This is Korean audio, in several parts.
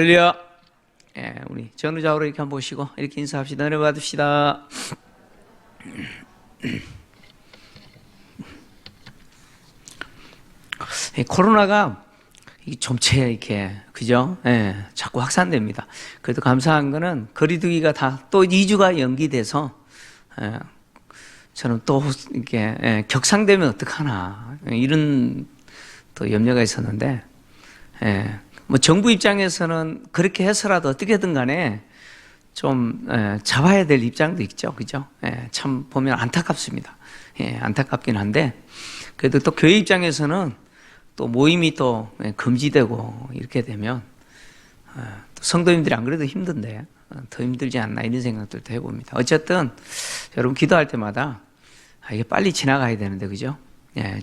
할렐루야. 예, 우리 전우좌우로 이렇게 한번 보시고 이렇게 인사합시다. 은혜 받읍시다. 코로나가 점체 이렇게 그죠? 예, 자꾸 확산됩니다. 그래도 감사한 거는 거리두기가 다 또 2주가 연기돼서 저는 또 이렇게 격상되면 어떡하나 이런 또 염려가 있었는데. 뭐 정부 입장에서는 그렇게 해서라도 어떻게든 간에 좀 잡아야 될 입장도 있죠, 그죠? 참 보면 안타깝습니다. 안타깝긴 한데 그래도 또 교회 입장에서는 또 모임이 또 금지되고 이렇게 되면 또 성도님들이 안 그래도 힘든데 더 힘들지 않나 이런 생각들도 해봅니다. 어쨌든 여러분 기도할 때마다 이게 빨리 지나가야 되는데 그죠?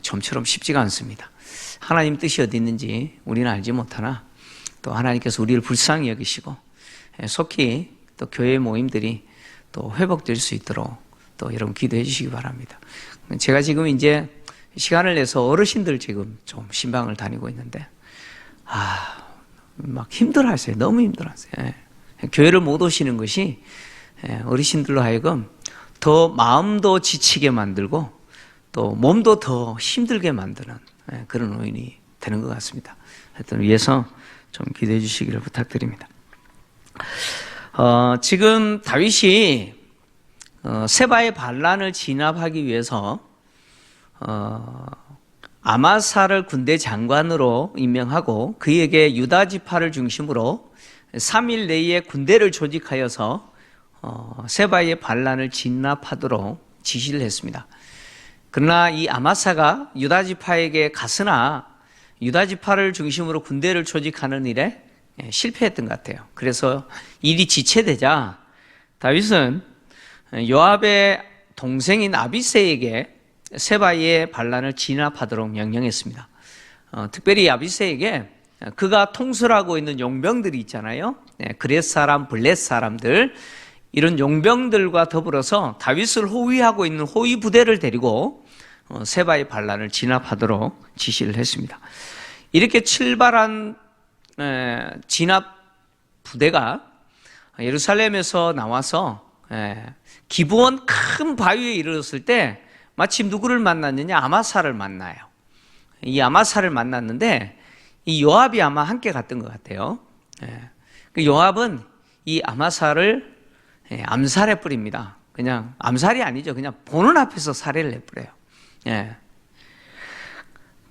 좀처럼 쉽지가 않습니다. 하나님 뜻이 어디 있는지 우리는 알지 못하나 또 하나님께서 우리를 불쌍히 여기시고 속히 또 교회 모임들이 또 회복될 수 있도록 또 여러분 기도해 주시기 바랍니다. 제가 지금 이제 시간을 내서 어르신들 지금 좀 신방을 다니고 있는데 막 힘들어하세요. 너무 힘들어하세요. 교회를 못 오시는 것이 어르신들로 하여금 더 마음도 지치게 만들고 또 몸도 더 힘들게 만드는 그런 요인이 되는 것 같습니다. 하여튼 위해서 좀 기도해 주시기를 부탁드립니다. 지금 다윗이 세바의 반란을 진압하기 위해서 아마사를 군대 장관으로 임명하고 그에게 유다 지파를 중심으로 3일 내에 군대를 조직하여서 세바의 반란을 진압하도록 지시를 했습니다. 그러나 이 아마사가 유다 지파에게 갔으나 유다 지파를 중심으로 군대를 조직하는 일에 실패했던 것 같아요. 그래서 일이 지체되자 다윗은 요압의 동생인 아비새에게 세바의 반란을 진압하도록 명령했습니다. 특별히 아비새에게 그가 통솔하고 있는 용병들이 있잖아요. 그렛 사람, 블렛 사람들 이런 용병들과 더불어서 다윗을 호위하고 있는 호위 부대를 데리고 세바의 반란을 진압하도록 지시를 했습니다. 이렇게 출발한 진압 부대가 예루살렘에서 나와서 기브온 큰 바위에 이르렀을 때 마침 누구를 만났느냐? 아마사를 만나요. 이 아마사를 만났는데 이 요압이 아마 함께 갔던 것 같아요. 그 요압은 이 아마사를 암살해 뿌립니다. 그냥 암살이 아니죠. 그냥 보는 앞에서 살해를 해버려요.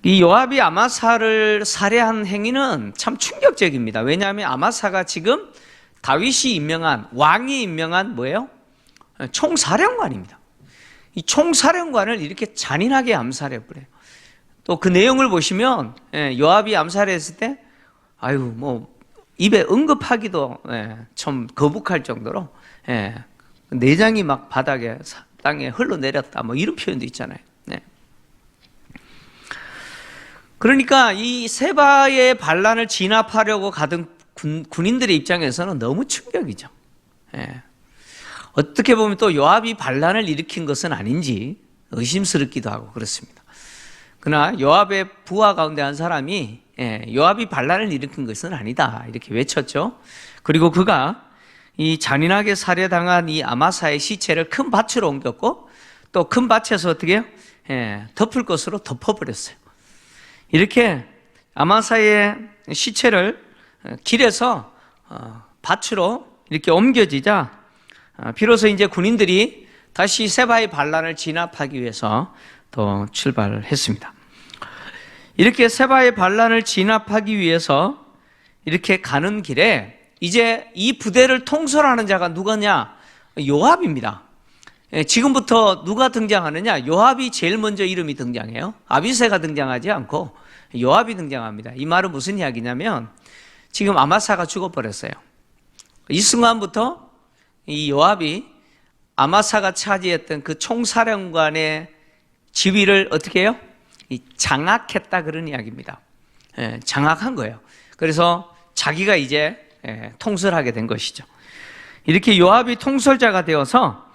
이 요압이 아마사를 살해한 행위는 참 충격적입니다. 왜냐하면 아마사가 지금 다윗이 임명한 왕이 임명한 뭐예요? 총사령관입니다. 이 총사령관을 이렇게 잔인하게 암살해버려요. 또 그 내용을 보시면 요압이 암살했을 때 뭐 입에 언급하기도 좀 거북할 정도로 내장이 막 바닥에 땅에 흘러내렸다 뭐 이런 표현도 있잖아요. 그러니까 이 세바의 반란을 진압하려고 가던 군인들의 입장에서는 너무 충격이죠. 어떻게 보면 또 요압이 반란을 일으킨 것은 아닌지 의심스럽기도 하고 그렇습니다. 그러나 요압의 부하 가운데 한 사람이 요압이 반란을 일으킨 것은 아니다 이렇게 외쳤죠. 그리고 그가 이 잔인하게 살해당한 이 아마사의 시체를 큰 밭으로 옮겼고 또 큰 밭에서 어떻게 해요? 덮을 것으로 덮어버렸어요. 이렇게 아마사의 시체를 길에서 밭으로 이렇게 옮겨지자 비로소 이제 군인들이 다시 세바의 반란을 진압하기 위해서 또 출발을 했습니다. 이렇게 세바의 반란을 진압하기 위해서 이렇게 가는 길에 이제 이 부대를 통솔하는 자가 누구냐? 요압입니다. 지금부터 누가 등장하느냐? 요압이 제일 먼저 이름이 등장해요. 아비새가 등장하지 않고 요압이 등장합니다. 이 말은 무슨 이야기냐면 지금 아마사가 죽어버렸어요. 이 순간부터 이 요압이 아마사가 차지했던 그 총사령관의 지위를 어떻게 해요? 장악했다 그런 이야기입니다. 장악한 거예요. 그래서 자기가 이제 통솔하게 된 것이죠. 이렇게 요압이 통솔자가 되어서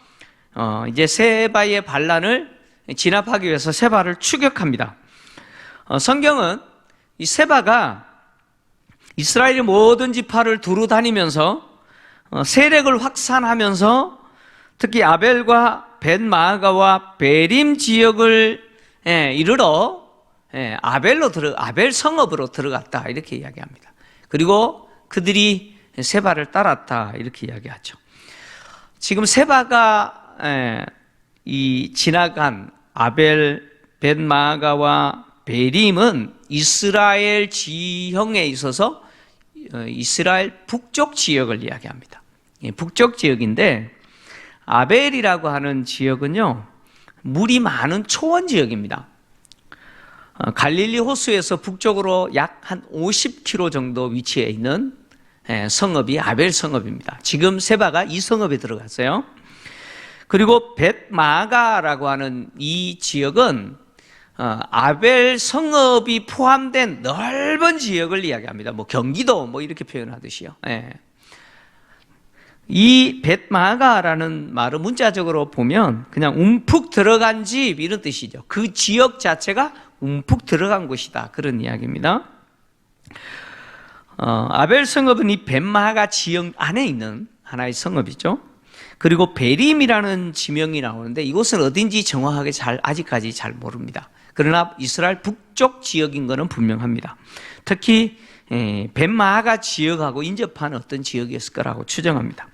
이제 세바의 반란을 진압하기 위해서 세바를 추격합니다. 성경은 이 세바가 이스라엘의 모든 지파를 두루 다니면서 세력을 확산하면서 특히 아벨과 벳마아가와 베림 지역을 이르러 아벨 성읍으로 들어갔다 이렇게 이야기합니다. 그리고 그들이 세바를 따랐다 이렇게 이야기하죠. 지금 세바가 이 지나간 아벨, 벳마아가와 베림은 이스라엘 지형에 있어서 이스라엘 북쪽 지역을 이야기합니다. 북쪽 지역인데 아벨이라고 하는 지역은요, 물이 많은 초원 지역입니다. 갈릴리 호수에서 북쪽으로 약 한 50km 정도 위치해 있는 성읍이 아벨 성읍입니다. 지금 세바가 이 성읍에 들어갔어요. 그리고 벳마아가라고 하는 이 지역은 아벨 성읍이 포함된 넓은 지역을 이야기합니다. 뭐 경기도 뭐 이렇게 표현하듯이요. 이 벳마아가라는 말은 문자적으로 보면 그냥 움푹 들어간 집 이런 뜻이죠. 그 지역 자체가 움푹 들어간 곳이다 그런 이야기입니다. 아벨 성읍은 이 벳마아가 지역 안에 있는 하나의 성읍이죠. 그리고 베림이라는 지명이 나오는데 이곳은 어딘지 정확하게 아직까지 잘 모릅니다. 그러나 이스라엘 북쪽 지역인 것은 분명합니다. 특히 벳마아가 지역하고 인접한 어떤 지역이었을 거라고 추정합니다.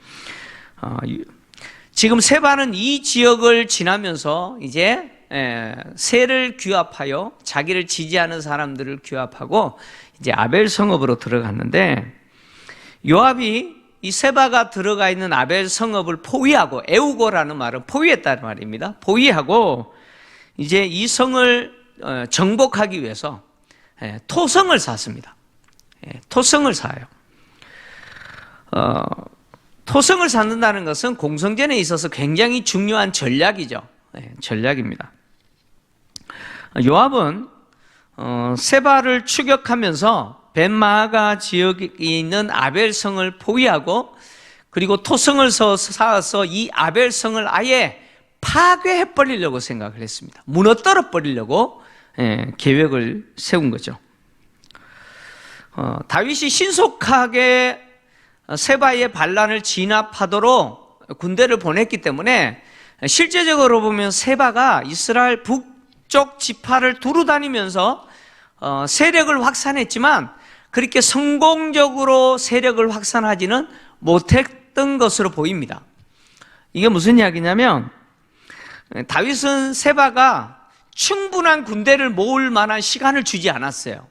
지금 세바는 이 지역을 지나면서 이제 세를 규합하여 자기를 지지하는 사람들을 규합하고 이제 아벨 성읍으로 들어갔는데 요압이 이 세바가 들어가 있는 아벨 성읍을 포위하고 에우고라는 말은 포위했다는 말입니다. 포위하고 이제 이 성을 정복하기 위해서 토성을 샀습니다. 토성을 사요. 토성을 쌓는다는 것은 공성전에 있어서 굉장히 중요한 전략이죠. 전략입니다. 요압은 세바를 추격하면서 벳마아가 지역에 있는 아벨성을 포위하고 그리고 토성을 쌓아서 이 아벨성을 아예 파괴해 버리려고 생각을 했습니다. 무너뜨려 버리려고 계획을 세운 거죠. 다윗이 신속하게 세바의 반란을 진압하도록 군대를 보냈기 때문에 실제적으로 보면 세바가 이스라엘 북쪽 지파를 두루 다니면서 세력을 확산했지만 그렇게 성공적으로 세력을 확산하지는 못했던 것으로 보입니다. 이게 무슨 이야기냐면 다윗은 세바가 충분한 군대를 모을 만한 시간을 주지 않았어요.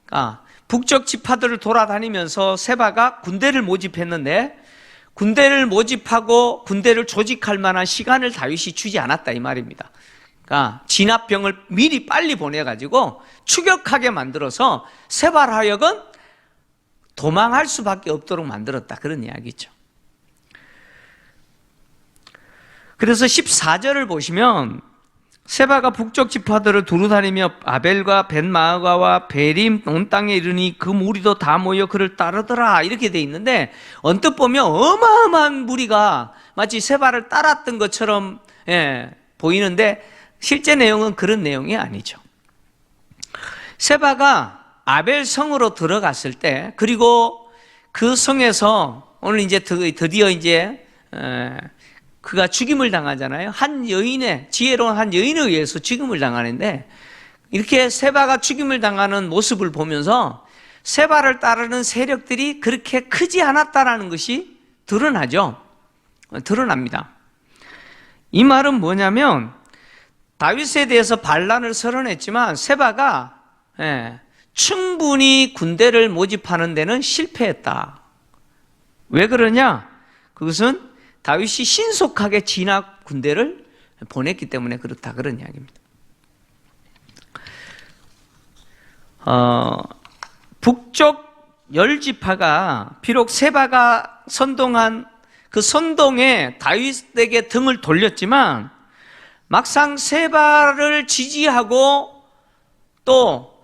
그러니까 북쪽 지파들을 돌아다니면서 세바가 군대를 모집했는데 군대를 모집하고 군대를 조직할 만한 시간을 다윗이 주지 않았다 이 말입니다. 그러니까 진압병을 미리 빨리 보내가지고 추격하게 만들어서 세바를 하여금 도망할 수밖에 없도록 만들었다 그런 이야기죠. 그래서 14절을 보시면 세바가 북쪽 지파들을 두루 다니며 아벨과 벳마아가와 베림 온 땅에 이르니 그 무리도 다 모여 그를 따르더라 이렇게 돼 있는데 언뜻 보면 어마어마한 무리가 마치 세바를 따랐던 것처럼 보이는데 실제 내용은 그런 내용이 아니죠. 세바가 아벨 성으로 들어갔을 때 그리고 그 성에서 오늘 이제 드디어 이제 그가 죽임을 당하잖아요. 한 여인의 지혜로운 한 여인에 의해서 죽임을 당하는데 이렇게 세바가 죽임을 당하는 모습을 보면서 세바를 따르는 세력들이 그렇게 크지 않았다라는 것이 드러나죠. 드러납니다. 이 말은 뭐냐면 다윗에 대해서 반란을 선언했지만 세바가 충분히 군대를 모집하는 데는 실패했다. 왜 그러냐? 그것은 다윗이 신속하게 진압 군대를 보냈기 때문에 그렇다 그런 이야기입니다. 북쪽 10지파가 비록 세바가 선동한 그 선동에 다윗에게 등을 돌렸지만 막상 세바를 지지하고 또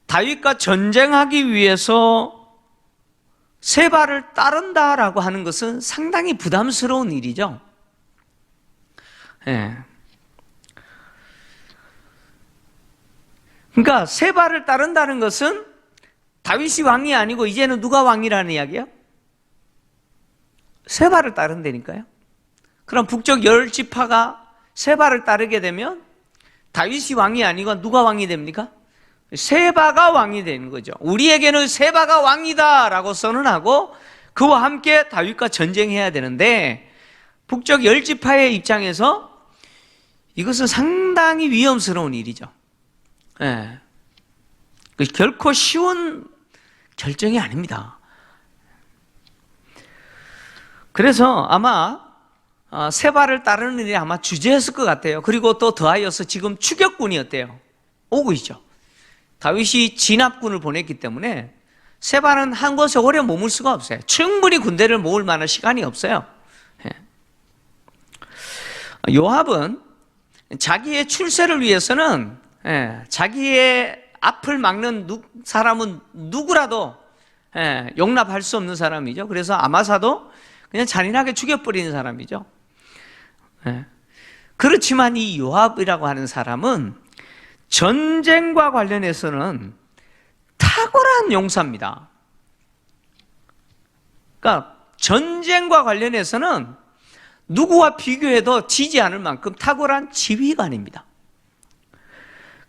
다윗과 전쟁하기 위해서 세바를 따른다라고 하는 것은 상당히 부담스러운 일이죠. 그러니까 세바를 따른다는 것은 다윗이 왕이 아니고 이제는 누가 왕이라는 이야기야? 세바를 따른다니까요. 그럼 북쪽 10지파가 세바를 따르게 되면 다윗이 왕이 아니고 누가 왕이 됩니까? 세바가 왕이 되는 거죠. 우리에게는 세바가 왕이다 라고 선언하고 그와 함께 다윗과 전쟁해야 되는데, 북쪽 10지파의 입장에서 이것은 상당히 위험스러운 일이죠. 예. 결코 쉬운 결정이 아닙니다. 그래서 아마 세바를 따르는 일이 아마 주저했을 것 같아요. 그리고 또 더하여서 지금 추격군이 어때요? 오고 있죠. 다윗이 진압군을 보냈기 때문에 세바는 한 곳에 오래 머물 수가 없어요. 충분히 군대를 모을 만한 시간이 없어요. 요압은 자기의 출세를 위해서는 자기의 앞을 막는 사람은 누구라도 용납할 수 없는 사람이죠. 그래서 아마사도 그냥 잔인하게 죽여버리는 사람이죠. 그렇지만 이 요압이라고 하는 사람은 전쟁과 관련해서는 탁월한 용사입니다. 그러니까 전쟁과 관련해서는 누구와 비교해도 지지 않을 만큼 탁월한 지휘관입니다.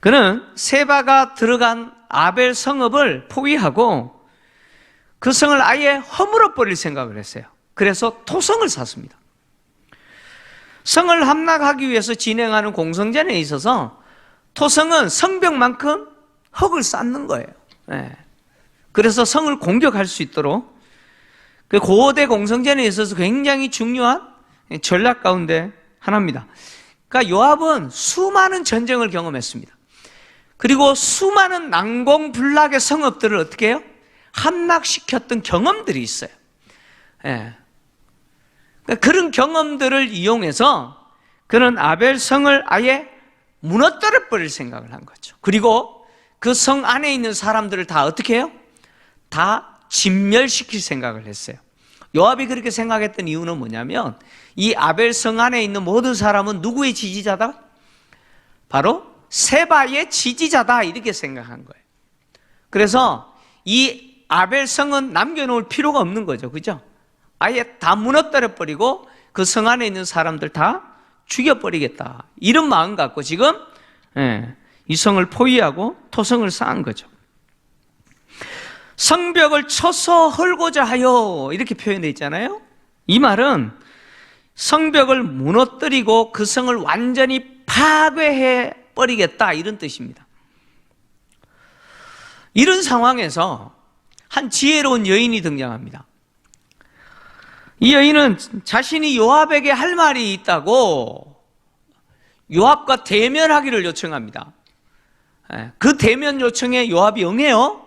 그는 세바가 들어간 아벨 성읍을 포위하고 그 성을 아예 허물어 버릴 생각을 했어요. 그래서 토성을 샀습니다. 성을 함락하기 위해서 진행하는 공성전에 있어서 토성은 성벽만큼 흙을 쌓는 거예요. 그래서 성을 공격할 수 있도록 그 고대 공성전에 있어서 굉장히 중요한 전략 가운데 하나입니다. 그러니까 요압은 수많은 전쟁을 경험했습니다. 그리고 수많은 난공불락의 성읍들을 어떻게 해요? 함락시켰던 경험들이 있어요. 그러니까 그런 경험들을 이용해서 그는 아벨성을 아예 무너뜨려 버릴 생각을 한 거죠. 그리고 그 성 안에 있는 사람들을 다 어떻게 해요? 다 진멸시킬 생각을 했어요. 요압이 그렇게 생각했던 이유는 뭐냐면 이 아벨성 안에 있는 모든 사람은 누구의 지지자다? 바로 세바의 지지자다, 이렇게 생각한 거예요. 그래서 이 아벨성은 남겨놓을 필요가 없는 거죠. 그죠? 아예 다 무너뜨려 버리고 그 성 안에 있는 사람들 다 죽여버리겠다, 이런 마음 갖고 지금 이 성을 포위하고 토성을 쌓은 거죠. 성벽을 쳐서 헐고자 하여, 이렇게 표현되어 있잖아요. 이 말은 성벽을 무너뜨리고 그 성을 완전히 파괴해 버리겠다, 이런 뜻입니다. 이런 상황에서 한 지혜로운 여인이 등장합니다. 이 여인은 자신이 요압에게 할 말이 있다고 요압과 대면하기를 요청합니다. 그 대면 요청에 요압이 응해요.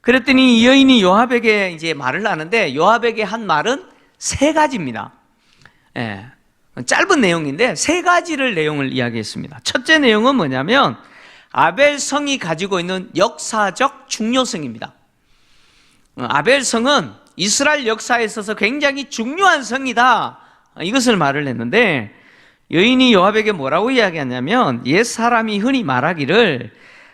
그랬더니 이 여인이 요압에게 이제 말을 하는데, 요압에게 한 말은 3가지입니다. 짧은 내용인데 3가지를 내용을 이야기했습니다. 첫째 내용은 뭐냐면 아벨성이 가지고 있는 역사적 중요성입니다. 아벨성은 이스라엘 역사에 있어서 굉장히 중요한 성이다, 이것을 말을 했는데, 여인이 요압에게 뭐라고 이야기하냐면 옛사람이 흔히 말하기를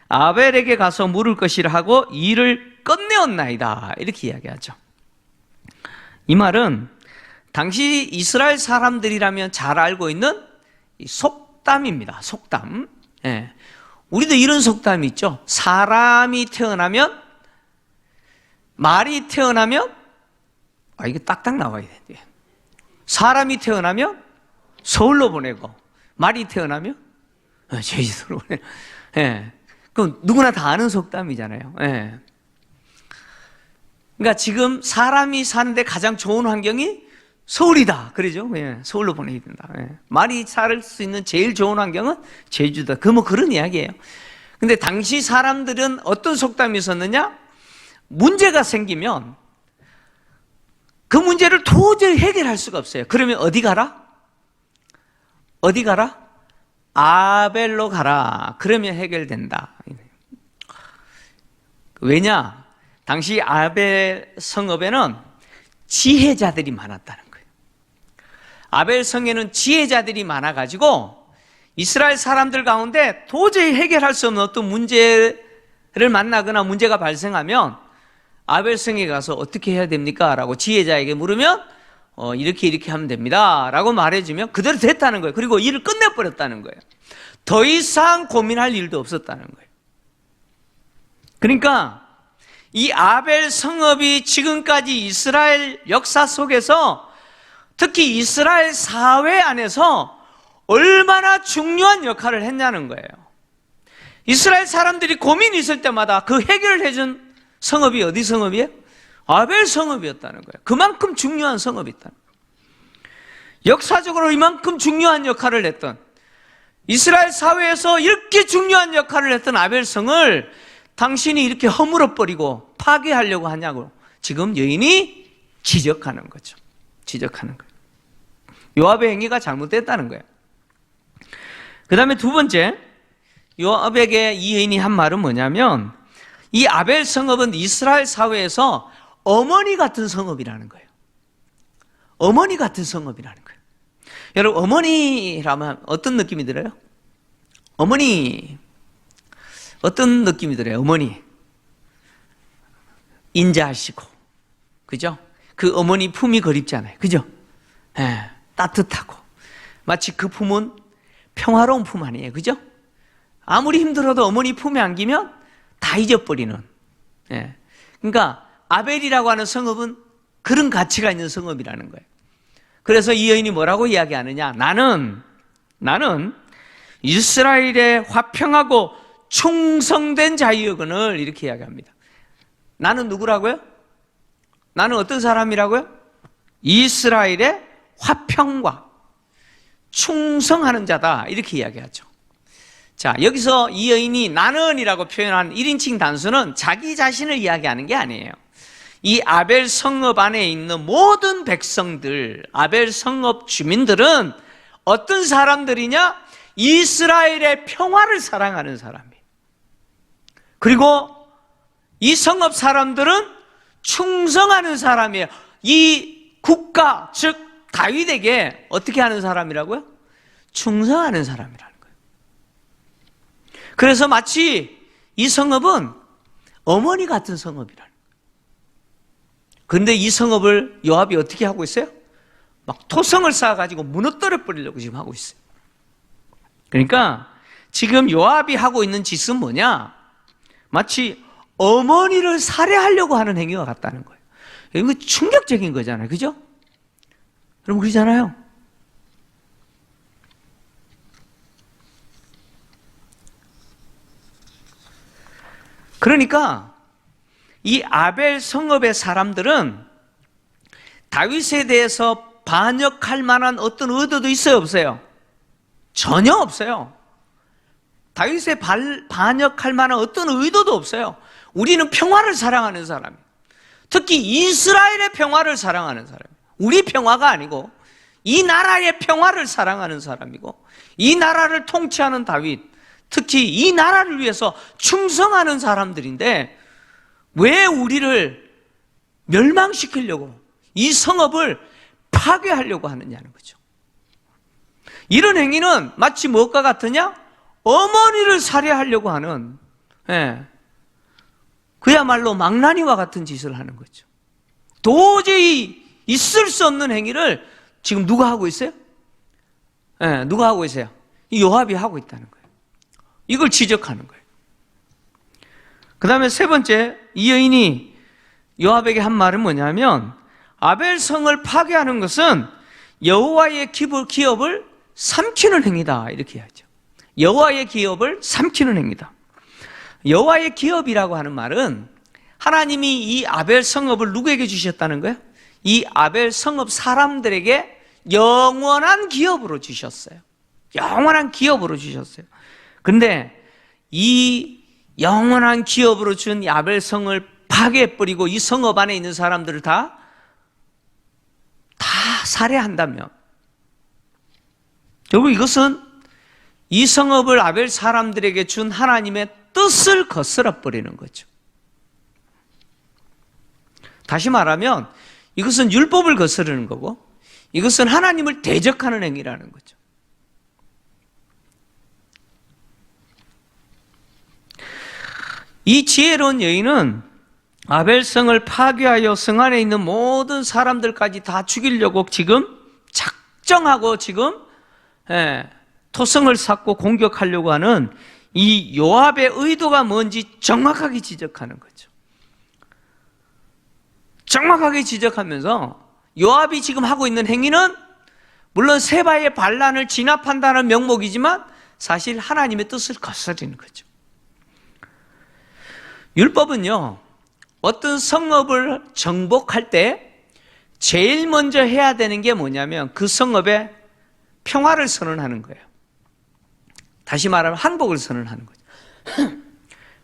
아벨에게 가서 물을 것이라 하고 일을 끝내었나이다, 이렇게 이야기하죠. 이 말은 당시 이스라엘 사람들이라면 잘 알고 있는 속담입니다. 속담. 우리도 이런 속담이 있죠. 사람이 태어나면, 말이 태어나면, 이게 딱딱 나와야 돼. 사람이 태어나면 서울로 보내고, 말이 태어나면 제주도로 보내고. 그럼 누구나 다 아는 속담이잖아요. 그러니까 지금 사람이 사는데 가장 좋은 환경이 서울이다, 그러죠? 서울로 보내야 된다. 말이 살 수 있는 제일 좋은 환경은 제주도다. 그런 이야기예요. 근데 당시 사람들은 어떤 속담이 있었느냐? 문제가 생기면 그 문제를 도저히 해결할 수가 없어요. 그러면 어디 가라? 어디 가라? 아벨로 가라. 그러면 해결된다. 왜냐? 당시 아벨 성읍에는 지혜자들이 많았다는 거예요. 아벨 성에는 지혜자들이 많아가지고 이스라엘 사람들 가운데 도저히 해결할 수 없는 어떤 문제를 만나거나 문제가 발생하면 아벨성에 가서 어떻게 해야 됩니까? 라고 지혜자에게 물으면 이렇게 하면 됩니다 라고 말해주면 그대로 됐다는 거예요. 그리고 일을 끝내버렸다는 거예요. 더 이상 고민할 일도 없었다는 거예요. 그러니까 이 아벨 성읍이 지금까지 이스라엘 역사 속에서 특히 이스라엘 사회 안에서 얼마나 중요한 역할을 했냐는 거예요. 이스라엘 사람들이 고민이 있을 때마다 그 해결을 해준 성읍이 어디 성읍이에요? 아벨 성읍이었다는 거예요. 그만큼 중요한 성읍이 있다는 거예요. 역사적으로 이만큼 중요한 역할을 했던, 이스라엘 사회에서 이렇게 중요한 역할을 했던 아벨성을 당신이 이렇게 허물어버리고 파괴하려고 하냐고 지금 여인이 지적하는 거죠. 지적하는 거예요. 요압의 행위가 잘못됐다는 거예요. 그 다음에 두 번째, 요압에게 이 여인이 한 말은 뭐냐면, 이 아벨 성읍은 이스라엘 사회에서 어머니 같은 성읍이라는 거예요. 어머니 같은 성읍이라는 거예요. 여러분, 어머니라면 어떤 느낌이 들어요? 어머니, 어떤 느낌이 들어요? 어머니. 인자하시고, 그죠? 그 어머니 품이 그립잖아요. 그죠? 예, 따뜻하고. 마치 그 품은 평화로운 품 아니에요. 그죠? 아무리 힘들어도 어머니 품에 안기면 다 잊어버리는. 예. 그러니까 아벨이라고 하는 성읍은 그런 가치가 있는 성읍이라는 거예요. 그래서 이 여인이 뭐라고 이야기하느냐? 나는 이스라엘의 화평하고 충성된 자유여건을 이렇게 이야기합니다. 나는 누구라고요? 나는 어떤 사람이라고요? 이스라엘의 화평과 충성하는 자다 이렇게 이야기하죠. 자, 여기서 이 여인이 나는이라고 표현한 1인칭 단수는 자기 자신을 이야기하는 게 아니에요. 이 아벨 성읍 안에 있는 모든 백성들, 아벨 성읍 주민들은 어떤 사람들이냐? 이스라엘의 평화를 사랑하는 사람이에요. 그리고 이 성읍 사람들은 충성하는 사람이에요. 이 국가, 즉 다윗에게 어떻게 하는 사람이라고요? 충성하는 사람이라는 거예요. 그래서 마치 이 성읍은 어머니 같은 성읍이라는 거예요. 그런데 이 성읍을 요압이 어떻게 하고 있어요? 막 토성을 쌓아가지고 무너뜨려 버리려고 지금 하고 있어요. 그러니까 지금 요압이 하고 있는 짓은 뭐냐? 마치 어머니를 살해하려고 하는 행위와 같다는 거예요. 이거 충격적인 거잖아요. 그죠? 여러분 그러잖아요. 그러니까 이 아벨 성읍의 사람들은 다윗에 대해서 반역할 만한 어떤 의도도 있어요, 없어요? 전혀 없어요. 다윗에 반역할 만한 어떤 의도도 없어요. 우리는 평화를 사랑하는 사람이에요. 특히 이스라엘의 평화를 사랑하는 사람이에요. 우리 평화가 아니고 이 나라의 평화를 사랑하는 사람이고 이 나라를 통치하는 다윗, 특히 이 나라를 위해서 충성하는 사람들인데 왜 우리를 멸망시키려고 이 성읍을 파괴하려고 하느냐는 거죠. 이런 행위는 마치 무엇과 같으냐? 어머니를 살해하려고 하는 그야말로 망나니와 같은 짓을 하는 거죠. 도저히 있을 수 없는 행위를 지금 누가 하고 있어요? 누가 하고 있어요? 이 요압이 하고 있다는 거예요. 이걸 지적하는 거예요. 그 다음에 세 번째, 이 여인이 요압에게 한 말은 뭐냐면 아벨 성을 파괴하는 것은 여호와의 기업을 삼키는 행위다 이렇게 하죠. 여호와의 기업을 삼키는 행위다. 여호와의 기업이라고 하는 말은 하나님이 이 아벨 성읍을 누구에게 주셨다는 거예요? 이 아벨 성읍 사람들에게 영원한 기업으로 주셨어요. 영원한 기업으로 주셨어요. 근데 이 영원한 기업으로 준 아벨 성을 파괴해버리고 이 성읍 안에 있는 사람들을 다 살해한다면, 결국 이것은 이 성읍을 아벨 사람들에게 준 하나님의 뜻을 거스러 버리는 거죠. 다시 말하면 이것은 율법을 거스르는 거고 이것은 하나님을 대적하는 행위라는 거죠. 이 지혜로운 여인은 아벨성을 파괴하여 성 안에 있는 모든 사람들까지 다 죽이려고 지금 작정하고 지금 토성을 쌓고 공격하려고 하는 이 요압의 의도가 뭔지 정확하게 지적하는 거죠. 정확하게 지적하면서 요압이 지금 하고 있는 행위는 물론 세바의 반란을 진압한다는 명목이지만 사실 하나님의 뜻을 거스르는 거죠. 율법은요, 어떤 성읍을 정복할 때 제일 먼저 해야 되는 게 뭐냐면 그 성읍에 평화를 선언하는 거예요. 다시 말하면 항복을 선언하는 거죠.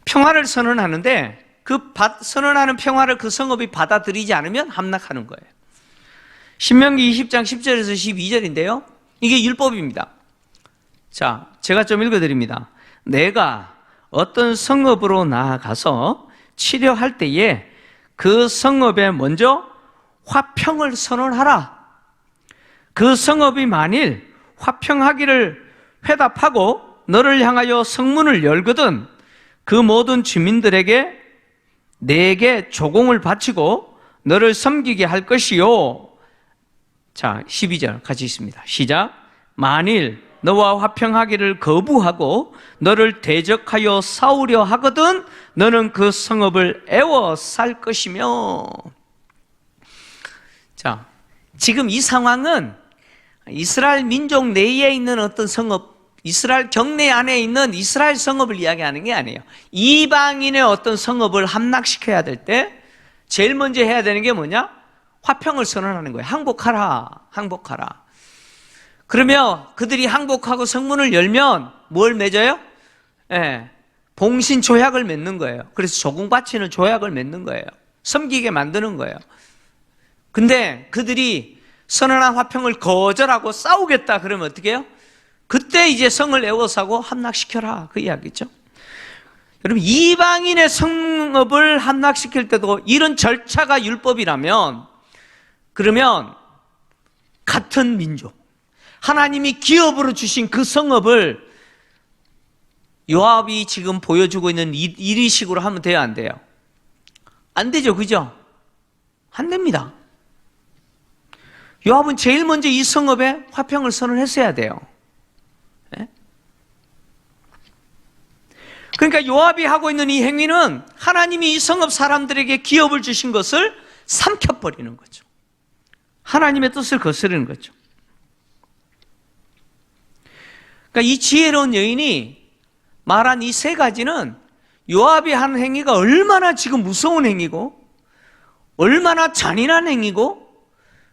평화를 선언하는데 그 선언하는 평화를 그 성읍이 받아들이지 않으면 함락하는 거예요. 신명기 20장 10절에서 12절인데요. 이게 율법입니다. 자, 제가 좀 읽어드립니다. 내가 어떤 성읍으로 나아가서 치려할 때에 그 성읍에 먼저 화평을 선언하라. 그 성읍이 만일 화평하기를 회답하고 너를 향하여 성문을 열거든 그 모든 주민들에게 내게 조공을 바치고 너를 섬기게 할 것이요. 자, 12절 같이 있습니다. 시작. 만일 너와 화평하기를 거부하고 너를 대적하여 싸우려 하거든 너는 그 성읍을 애워쌀 것이며. 자, 지금 이 상황은 이스라엘 민족 내에 있는 어떤 성읍, 이스라엘 경내 안에 있는 이스라엘 성읍을 이야기하는 게 아니에요. 이방인의 어떤 성읍을 함락시켜야 될 때 제일 먼저 해야 되는 게 뭐냐? 화평을 선언하는 거예요. 항복하라, 항복하라. 그러면 그들이 항복하고 성문을 열면 뭘 맺어요? 봉신 조약을 맺는 거예요. 그래서 조공 바치는 조약을 맺는 거예요. 섬기게 만드는 거예요. 근데 그들이 선언한 화평을 거절하고 싸우겠다 그러면 어떻게 해요? 그때 이제 성을 에워싸고 함락시켜라 그 이야기죠. 여러분, 이방인의 성읍을 함락시킬 때도 이런 절차가 율법이라면 그러면 같은 민족, 하나님이 기업으로 주신 그 성읍을 요압이 지금 보여주고 있는 이리식으로 하면 돼요, 안 돼요? 안 되죠, 그죠? 안 됩니다. 요압은 제일 먼저 이 성읍에 화평을 선언했어야 돼요. 그러니까 요압이 하고 있는 이 행위는 하나님이 이 성읍 사람들에게 기업을 주신 것을 삼켜버리는 거죠. 하나님의 뜻을 거스르는 거죠. 그러니까 이 지혜로운 여인이 말한 이 세 가지는 요압이 하는 행위가 얼마나 지금 무서운 행위고 얼마나 잔인한 행위고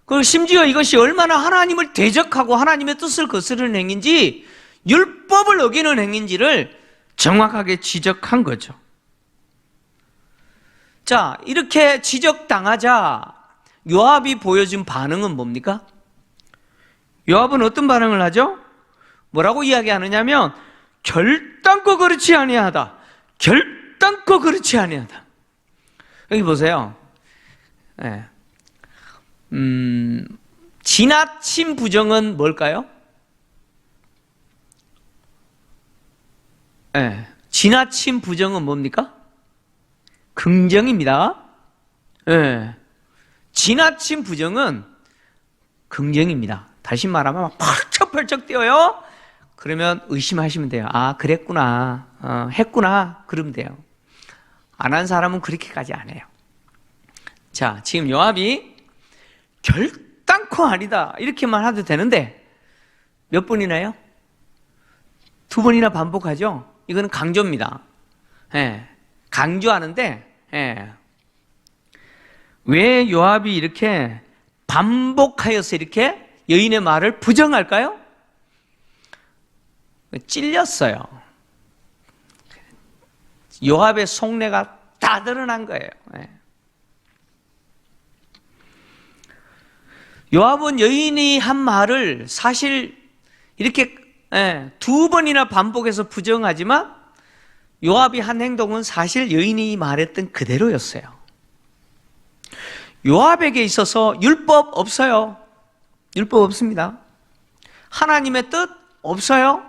그리고 심지어 이것이 얼마나 하나님을 대적하고 하나님의 뜻을 거스르는 행위인지 율법을 어기는 행위인지를 정확하게 지적한 거죠. 자, 이렇게 지적당하자 요압이 보여준 반응은 뭡니까? 요압은 어떤 반응을 하죠? 뭐라고 이야기하느냐면 결단코 그렇지 아니하다. 결단코 그렇지 아니하다. 여기 보세요. 지나친 부정은 뭘까요? 지나친 부정은 뭡니까? 긍정입니다. 지나친 부정은 긍정입니다. 다시 말하면 막 펄쩍펄쩍 뛰어요. 그러면 의심하시면 돼요. 아, 그랬구나. 했구나. 그러면 돼요. 안 한 사람은 그렇게까지 안 해요. 자, 지금 요압이 결단코 아니다 이렇게만 해도 되는데 몇 번이나요? 2번이나 반복하죠. 이거는 강조입니다. 강조하는데 왜 요압이 이렇게 반복하여서 이렇게 여인의 말을 부정할까요? 찔렸어요. 요압의 속내가 다 드러난 거예요. 요압은 여인이 한 말을 사실 이렇게 2번이나 반복해서 부정하지만 요압이 한 행동은 사실 여인이 말했던 그대로였어요. 요압에게 있어서 율법 없어요. 율법 없습니다. 하나님의 뜻 없어요.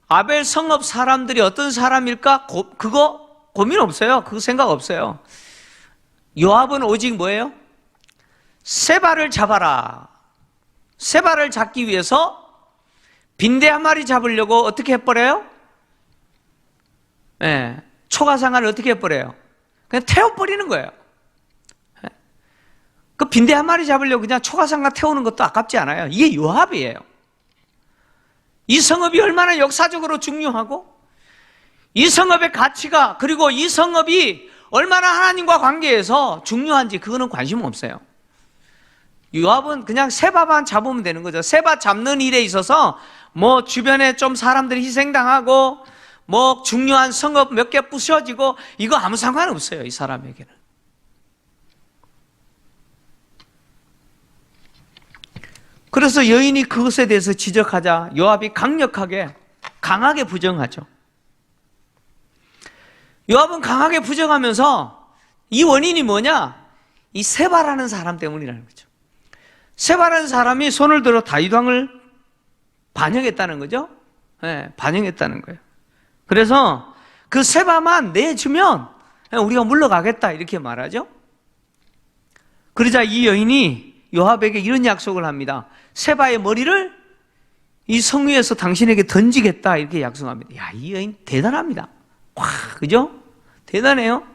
아벨 성읍 사람들이 어떤 사람일까? 그거 고민 없어요. 그 생각 없어요. 요압은 오직 뭐예요? 세바를 잡아라. 세바를 잡기 위해서 빈대 한 마리 잡으려고 어떻게 해버려요? 예, 초가상아를 어떻게 해버려요? 그냥 태워버리는 거예요. 그 빈대 한 마리 잡으려고 그냥 초가상아 태우는 것도 아깝지 않아요. 이게 요압이에요. 이 성읍이 얼마나 역사적으로 중요하고 이 성읍의 가치가 그리고 이 성읍이 얼마나 하나님과 관계에서 중요한지 그거는 관심 없어요. 요압은 그냥 세바만 잡으면 되는 거죠. 세바 잡는 일에 있어서 뭐 주변에 좀 사람들이 희생당하고 뭐 중요한 성읍 몇 개 부셔지고 이거 아무 상관없어요. 이 사람에게는. 그래서 여인이 그것에 대해서 지적하자 요압이 강하게 부정하죠. 요압은 강하게 부정하면서 이 원인이 뭐냐? 이 세바라는 사람 때문이라는 거죠. 세바라는 사람이 손을 들어 다윗 왕을 반역했다는 거죠. 네, 반역했다는 거예요. 그래서 그 세바만 내주면 우리가 물러가겠다 이렇게 말하죠. 그러자 이 여인이 요압에게 이런 약속을 합니다. 세바의 머리를 이 성 위에서 당신에게 던지겠다 이렇게 약속합니다. 야, 이 여인 대단합니다. 와, 그죠? 대단해요.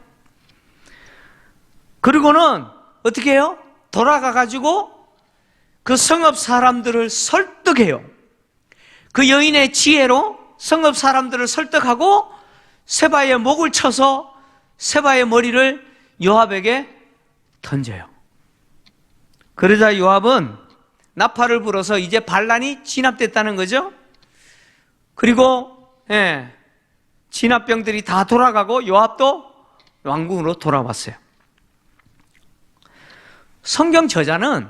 그리고는 어떻게 해요? 돌아가가지고 그 성읍 사람들을 설득해요. 그 여인의 지혜로 성읍 사람들을 설득하고 세바의 목을 쳐서 세바의 머리를 요압에게 던져요. 그러자 요압은 나팔을 불어서 이제 반란이 진압됐다는 거죠. 그리고 진압병들이 다 돌아가고 요압도 왕궁으로 돌아왔어요. 성경 저자는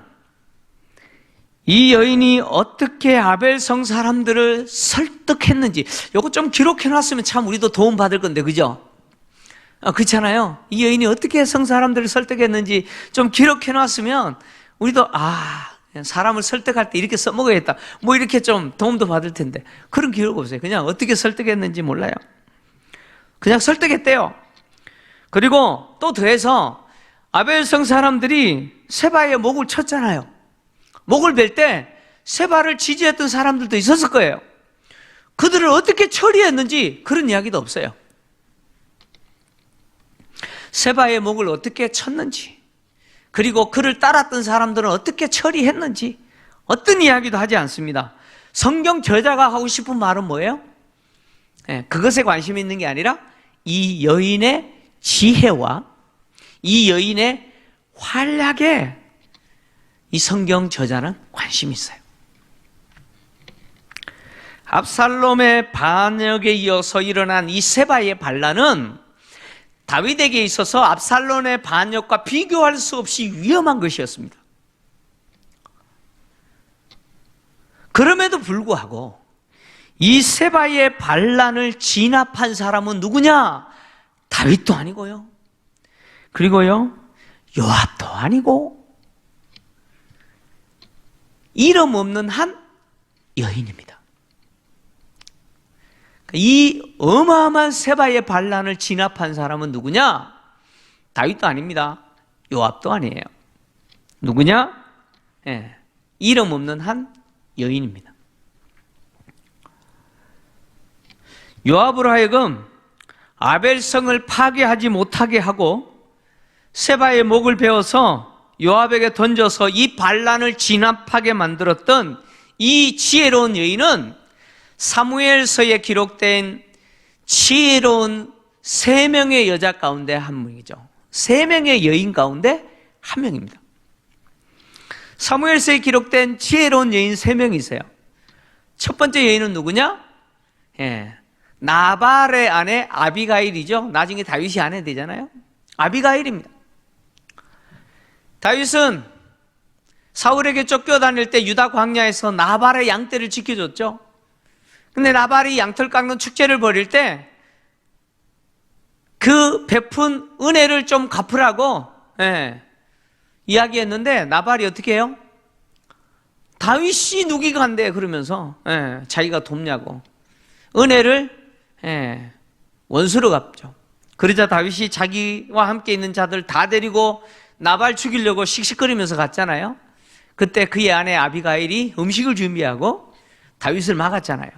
이 여인이 어떻게 아벨성 사람들을 설득했는지 이거 좀 기록해놨으면 참 우리도 도움받을 건데 그죠? 그렇잖아요. 이 여인이 어떻게 성 사람들을 설득했는지 좀 기록해놨으면 우리도 사람을 설득할 때 이렇게 써먹어야겠다 뭐 이렇게 좀 도움도 받을 텐데 그런 기록 없어요. 그냥 어떻게 설득했는지 몰라요. 그냥 설득했대요. 그리고 또 더해서 아벨성 사람들이 세바의 목을 쳤잖아요. 목을 벨 때 세바를 지지했던 사람들도 있었을 거예요. 그들을 어떻게 처리했는지 그런 이야기도 없어요. 세바의 목을 어떻게 쳤는지 그리고 그를 따랐던 사람들은 어떻게 처리했는지 어떤 이야기도 하지 않습니다. 성경 저자가 하고 싶은 말은 뭐예요? 그것에 관심 있는 게 아니라 이 여인의 지혜와 이 여인의 활약에 이 성경 저자는 관심이 있어요. 압살롬의 반역에 이어서 일어난 이 세바의 반란은 다윗에게 있어서 압살롬의 반역과 비교할 수 없이 위험한 것이었습니다. 그럼에도 불구하고 이 세바의 반란을 진압한 사람은 누구냐? 다윗도 아니고요. 그리고요, 요압도 아니고 이름 없는 한 여인입니다. 이 어마어마한 세바의 반란을 진압한 사람은 누구냐? 다윗도 아닙니다. 요압도 아니에요. 누구냐? 이름 없는 한 여인입니다. 요압으로 하여금 아벨성을 파괴하지 못하게 하고 세바의 목을 베어서 요압에게 던져서 이 반란을 진압하게 만들었던 이 지혜로운 여인은 사무엘서에 기록된 지혜로운 3명의 여자 가운데 한 명이죠. 3명의 여인 가운데 한 명입니다. 사무엘서에 기록된 지혜로운 여인 3명이세요. 첫 번째 여인은 누구냐? 나발의 아내 아비가일이죠. 나중에 다윗이 아내 되잖아요. 아비가일입니다. 다윗은 사울에게 쫓겨다닐 때 유다 광야에서 나발의 양떼를 지켜줬죠. 근데 나발이 양털 깎는 축제를 벌일 때 그 베푼 은혜를 좀 갚으라고 이야기했는데 나발이 어떻게 해요? 다윗이 누기가 한대 그러면서 자기가 돕냐고 은혜를 원수로 갚죠. 그러자 다윗이 자기와 함께 있는 자들 다 데리고 나발 죽이려고 씩씩거리면서 갔잖아요. 그때 그의 아내 아비가일이 음식을 준비하고 다윗을 막았잖아요.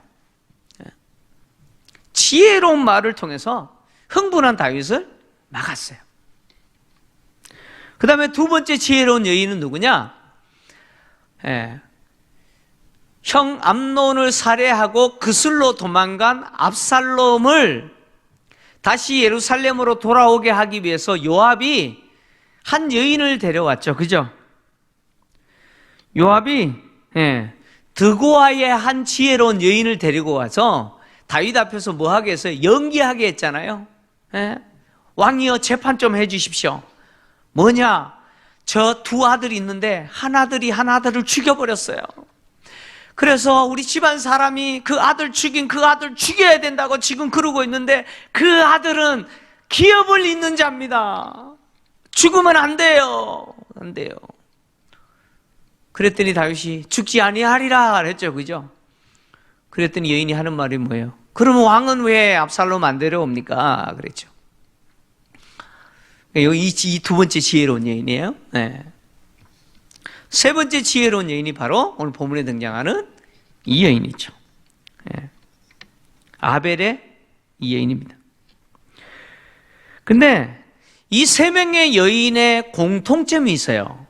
지혜로운 말을 통해서 흥분한 다윗을 막았어요. 그 다음에 두 번째 지혜로운 여인은 누구냐? 형 암논을 살해하고 그슬로 도망간 압살롬을 다시 예루살렘으로 돌아오게 하기 위해서 요압이 한 여인을 데려왔죠. 그죠? 요압이 드고아의 한 지혜로운 여인을 데리고 와서 다윗 앞에서 뭐 하게 했어요? 연기하게 했잖아요. 왕이여 재판 좀 해주십시오. 뭐냐? 저 두 아들이 있는데 한 아들을 죽여버렸어요. 그래서 우리 집안 사람이 그 아들 죽여야 된다고 지금 그러고 있는데 그 아들은 기업을 잇는 자입니다. 죽으면 안 돼요. 안 돼요. 그랬더니 다윗이 죽지 아니하리라 그랬죠. 그죠? 그랬더니 여인이 하는 말이 뭐예요? 그러면 왕은 왜 압살롬 안 데려옵니까? 그랬죠. 이 두 번째 지혜로운 여인이에요. 세 번째 지혜로운 여인이 바로 오늘 본문에 등장하는 이 여인이죠. 아벨의 이 여인입니다. 근데 이 세 명의 여인의 공통점이 있어요.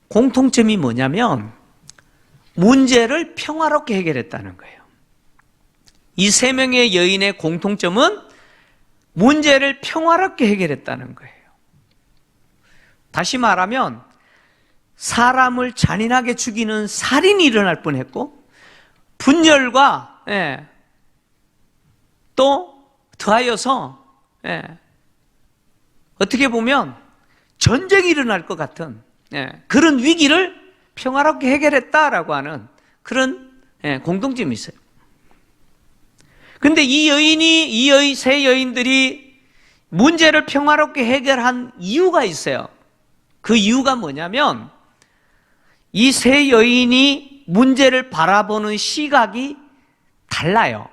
공통점이 뭐냐면 문제를 평화롭게 해결했다는 거예요. 이 세 명의 여인의 공통점은 문제를 평화롭게 해결했다는 거예요. 다시 말하면 사람을 잔인하게 죽이는 살인이 일어날 뻔했고 분열과 또 더하여서 어떻게 보면 전쟁이 일어날 것 같은 그런 위기를 평화롭게 해결했다라고 하는 그런 공통점이 있어요. 근데 이 세 여인들이 문제를 평화롭게 해결한 이유가 있어요. 그 이유가 뭐냐면 이 세 여인이 문제를 바라보는 시각이 달라요.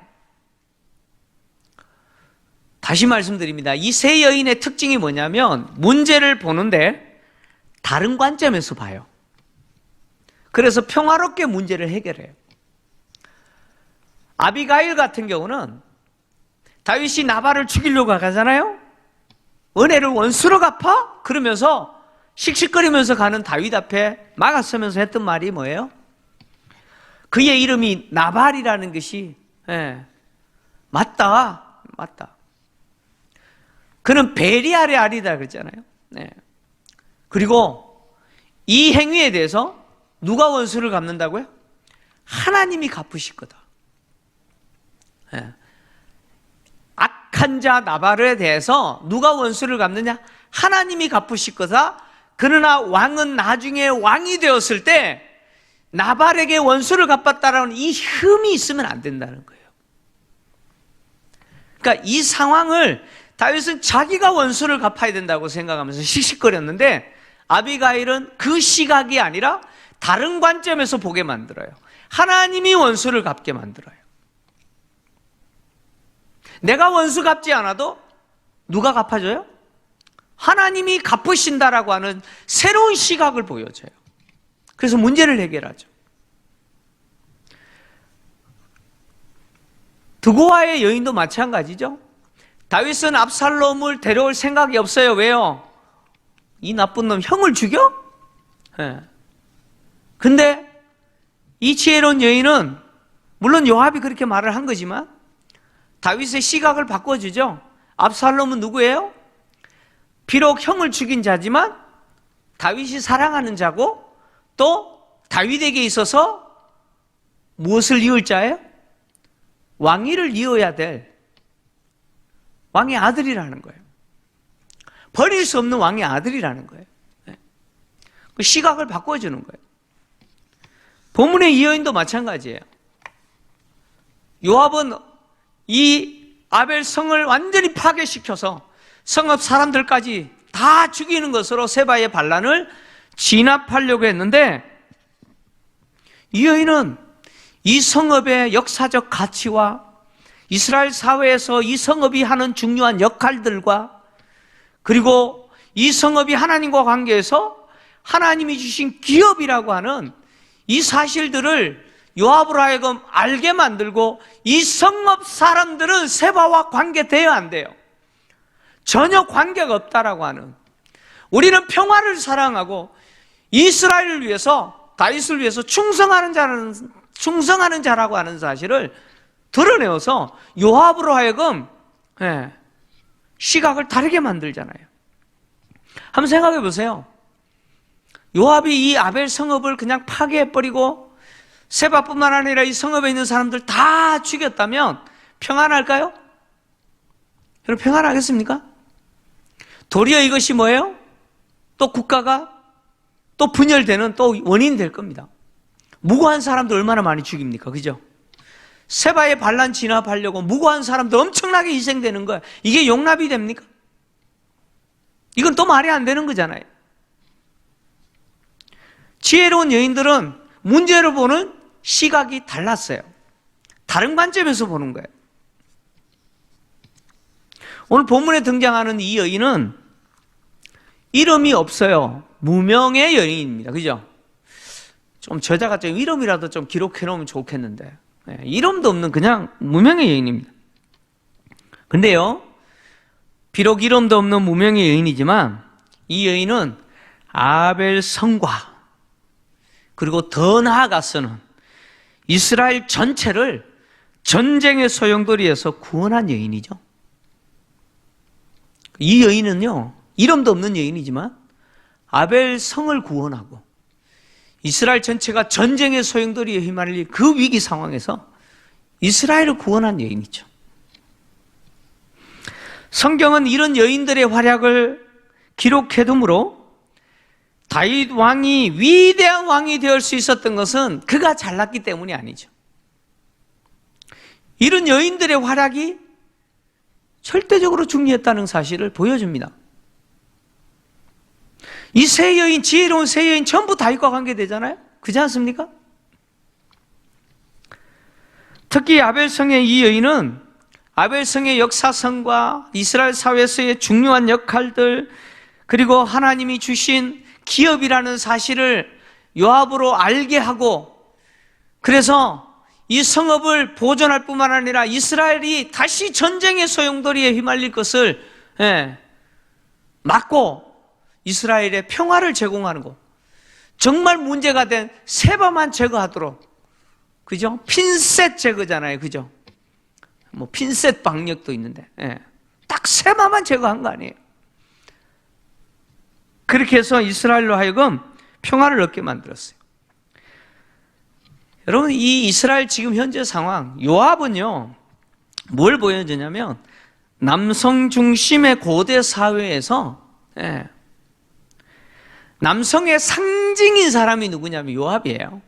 다시 말씀드립니다. 이 세 여인의 특징이 뭐냐면 문제를 보는데 다른 관점에서 봐요. 그래서 평화롭게 문제를 해결해요. 아비가일 같은 경우는 다윗이 나발을 죽이려고 가잖아요. 은혜를 원수로 갚아? 그러면서 씩씩거리면서 가는 다윗 앞에 막아서면서 했던 말이 뭐예요? 그의 이름이 나발이라는 것이 맞다. 그는 베리알의 알이다 그랬잖아요. 그리고 이 행위에 대해서 누가 원수를 갚는다고요? 하나님이 갚으실 거다. 악한 자 나발에 대해서 누가 원수를 갚느냐? 하나님이 갚으실 거다. 그러나 왕은 나중에 왕이 되었을 때 나발에게 원수를 갚았다라는 이 흠이 있으면 안 된다는 거예요. 그러니까 이 상황을 다윗은 자기가 원수를 갚아야 된다고 생각하면서 씩씩거렸는데 아비가일은 그 시각이 아니라 다른 관점에서 보게 만들어요. 하나님이 원수를 갚게 만들어요. 내가 원수 갚지 않아도 누가 갚아줘요? 하나님이 갚으신다라고 하는 새로운 시각을 보여줘요. 그래서 문제를 해결하죠. 드고아의 여인도 마찬가지죠. 다윗은 압살롬을 데려올 생각이 없어요. 왜요? 이 나쁜 놈 형을 죽여? 근데 이 지혜로운 여인은 물론 요압이 그렇게 말을 한 거지만 다윗의 시각을 바꿔주죠. 압살롬은 누구예요? 비록 형을 죽인 자지만 다윗이 사랑하는 자고 또 다윗에게 있어서 무엇을 이을 자예요? 왕위를 이어야 될 왕의 아들이라는 거예요. 버릴 수 없는 왕의 아들이라는 거예요. 그 시각을 바꿔주는 거예요. 본문의 이 여인도 마찬가지예요. 요압은 이 아벨 성을 완전히 파괴시켜서 성읍 사람들까지 다 죽이는 것으로 세바의 반란을 진압하려고 했는데 이 여인은 이 성읍의 역사적 가치와 이스라엘 사회에서 이 성읍이 하는 중요한 역할들과 그리고 이 성읍이 하나님과 관계에서 하나님이 주신 기업이라고 하는 이 사실들을 요압으로 하여금 알게 만들고 이 성읍 사람들은 세바와 관계되어야 안 돼요. 전혀 관계가 없다라고 하는, 우리는 평화를 사랑하고 이스라엘을 위해서, 다윗을 위해서 충성하는 자라고 하는 사실을 드러내어서 요압으로 하여금 시각을 다르게 만들잖아요. 한번 생각해 보세요. 요압이 이 아벨 성읍을 그냥 파괴해버리고 세바뿐만 아니라 이 성읍에 있는 사람들 다 죽였다면 평안할까요? 여러분, 평안하겠습니까? 도리어 이것이 뭐예요? 또 국가가 또 분열되는 또 원인이 될 겁니다. 무고한 사람들 얼마나 많이 죽입니까? 그죠? 세바의 반란 진압하려고 무고한 사람들 엄청나게 희생되는 거야. 이게 용납이 됩니까? 이건 또 말이 안 되는 거잖아요. 지혜로운 여인들은 문제를 보는 시각이 달랐어요. 다른 관점에서 보는 거예요. 오늘 본문에 등장하는 이 여인은 이름이 없어요. 무명의 여인입니다. 그죠? 좀 저자가 좀 이름이라도 좀 기록해 놓으면 좋겠는데, 이름도 없는 그냥 무명의 여인입니다. 근데요, 비록 이름도 없는 무명의 여인이지만 이 여인은 아벨 성과 그리고 더 나아가서는 이스라엘 전체를 전쟁의 소용돌이에서 구원한 여인이죠. 이 여인은요, 이름도 없는 여인이지만 아벨 성을 구원하고 이스라엘 전체가 전쟁의 소용돌이에 휘말릴 그 위기 상황에서 이스라엘을 구원한 여인이죠. 성경은 이런 여인들의 활약을 기록해두므로 다윗 왕이 위대한 왕이 되을 수 있었던 것은 그가 잘났기 때문이 아니죠. 이런 여인들의 활약이 절대적으로 중요했다는 사실을 보여줍니다. 이 세 여인, 지혜로운 세 여인 전부 다윗과 관계되잖아요? 그렇지 않습니까? 특히 아벨성의 이 여인은 아벨성의 역사성과 이스라엘 사회에서의 중요한 역할들, 그리고 하나님이 주신 기업이라는 사실을 요압으로 알게 하고, 그래서 이 성읍을 보존할 뿐만 아니라 이스라엘이 다시 전쟁의 소용돌이에 휘말릴 것을 막고 이스라엘의 평화를 제공하는 것, 정말 문제가 된 세바만 제거하도록, 그죠? 핀셋 제거잖아요, 그죠? 뭐 핀셋 방역도 있는데, 딱 세바만 제거한 거 아니에요. 그렇게 해서 이스라엘로 하여금 평화를 얻게 만들었어요. 여러분, 이 이스라엘 지금 현재 상황, 요압은요, 뭘 보여주냐면 남성 중심의 고대 사회에서 남성의 상징인 사람이 누구냐면 요압이에요.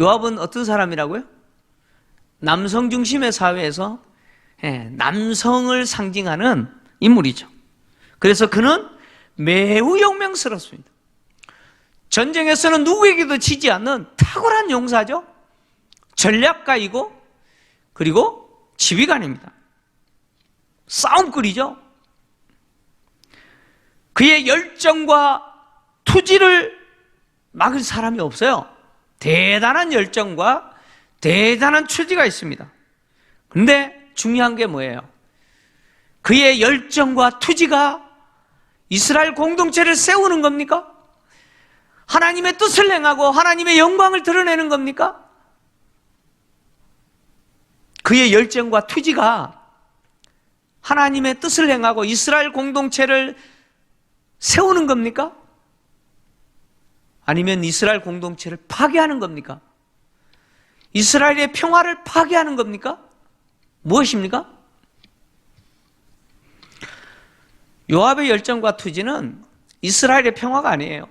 요압은 어떤 사람이라고요? 남성 중심의 사회에서 남성을 상징하는 인물이죠. 그래서 그는 매우 용맹스럽습니다. 전쟁에서는 누구에게도 지지 않는 탁월한 용사죠. 전략가이고 그리고 지휘관입니다. 싸움꾼이죠. 그의 열정과 투지를 막을 사람이 없어요. 대단한 열정과 대단한 투지가 있습니다. 그런데 중요한 게 뭐예요? 그의 열정과 투지가 이스라엘 공동체를 세우는 겁니까? 하나님의 뜻을 행하고 하나님의 영광을 드러내는 겁니까? 그의 열정과 투지가 하나님의 뜻을 행하고 이스라엘 공동체를 세우는 겁니까? 아니면 이스라엘 공동체를 파괴하는 겁니까? 이스라엘의 평화를 파괴하는 겁니까? 무엇입니까? 요압의 열정과 투지는 이스라엘의 평화가 아니에요.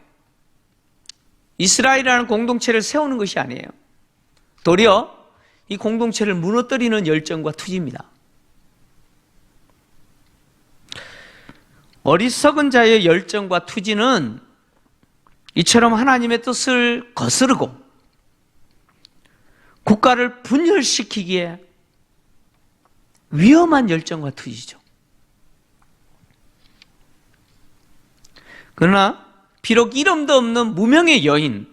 이스라엘이라는 공동체를 세우는 것이 아니에요. 도리어 이 공동체를 무너뜨리는 열정과 투지입니다. 어리석은 자의 열정과 투지는 이처럼 하나님의 뜻을 거스르고 국가를 분열시키기에 위험한 열정과 투지죠. 그러나 비록 이름도 없는 무명의 여인,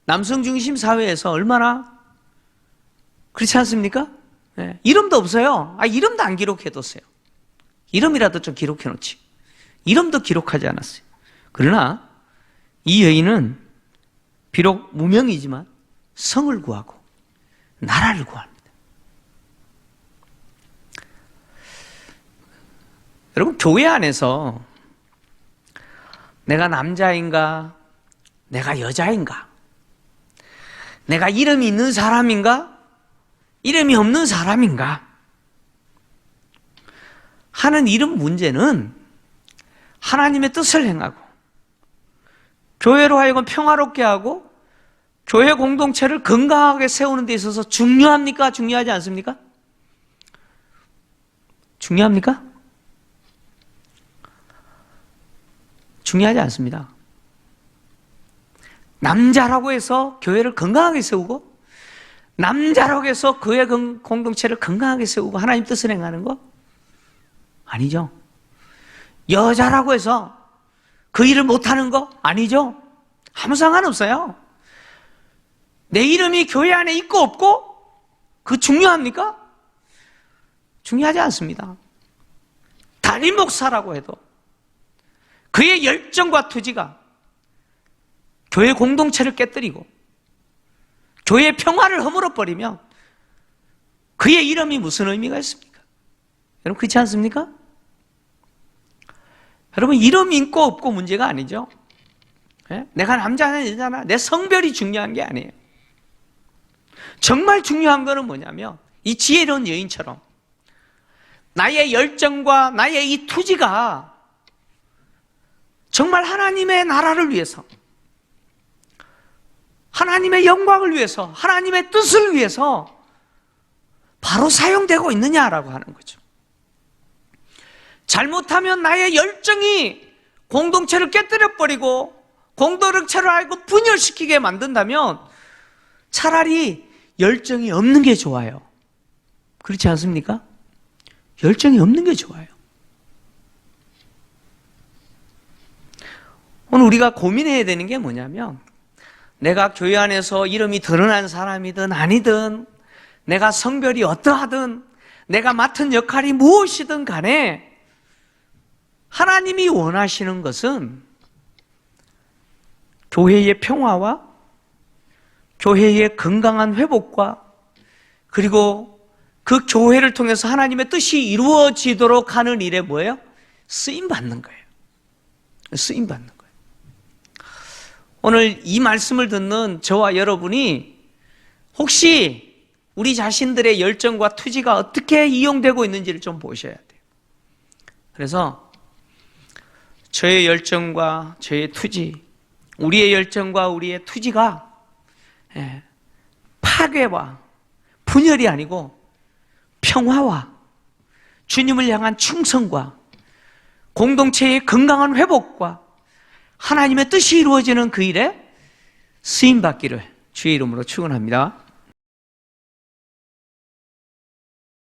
남성 중심 사회에서 얼마나 그렇지 않습니까? 네. 이름도 없어요. 이름도 안 기록해뒀어요. 이름이라도 좀 기록해놓지. 이름도 기록하지 않았어요. 그러나 이 여인은 비록 무명이지만 성을 구하고 나라를 구합니다. 여러분, 교회 안에서 내가 남자인가, 내가 여자인가, 내가 이름이 있는 사람인가, 이름이 없는 사람인가 하는 이름 문제는 하나님의 뜻을 행하고 교회로 하여금 평화롭게 하고 교회 공동체를 건강하게 세우는 데 있어서 중요합니까? 중요하지 않습니까? 중요합니까? 중요하지 않습니다. 남자라고 해서 교회를 건강하게 세우고 남자라고 해서 교회 공동체를 건강하게 세우고 하나님 뜻을 행하는 거? 아니죠. 여자라고 해서 그 일을 못하는 거? 아니죠. 아무 상관없어요. 내 이름이 교회 안에 있고 없고 그 중요합니까? 중요하지 않습니다. 담임 목사라고 해도 그의 열정과 투지가 교회 공동체를 깨뜨리고 교회의 평화를 허물어버리면 그의 이름이 무슨 의미가 있습니까? 여러분, 그렇지 않습니까? 여러분, 이름 있고 없고 문제가 아니죠. 내가 남자나 여자나 내 성별이 중요한 게 아니에요. 정말 중요한 거는 뭐냐면 이 지혜로운 여인처럼 나의 열정과 나의 이 투지가 정말 하나님의 나라를 위해서, 하나님의 영광을 위해서, 하나님의 뜻을 위해서 바로 사용되고 있느냐라고 하는 거죠. 잘못하면 나의 열정이 공동체를 깨뜨려버리고 공동체를 알고 분열시키게 만든다면 차라리 열정이 없는 게 좋아요. 그렇지 않습니까? 열정이 없는 게 좋아요. 오늘 우리가 고민해야 되는 게 뭐냐면 내가 교회 안에서 이름이 드러난 사람이든 아니든 내가 성별이 어떠하든 내가 맡은 역할이 무엇이든 간에 하나님이 원하시는 것은 교회의 평화와 교회의 건강한 회복과 그리고 그 교회를 통해서 하나님의 뜻이 이루어지도록 하는 일에 뭐예요? 쓰임받는 거예요. 쓰임받는 거예요. 오늘 이 말씀을 듣는 저와 여러분이 혹시 우리 자신들의 열정과 투지가 어떻게 이용되고 있는지를 좀 보셔야 돼요. 그래서 저의 열정과 저의 투지, 우리의 열정과 우리의 투지가 파괴와 분열이 아니고 평화와 주님을 향한 충성과 공동체의 건강한 회복과 하나님의 뜻이 이루어지는 그 일에 쓰임받기를 주의 이름으로 축원합니다.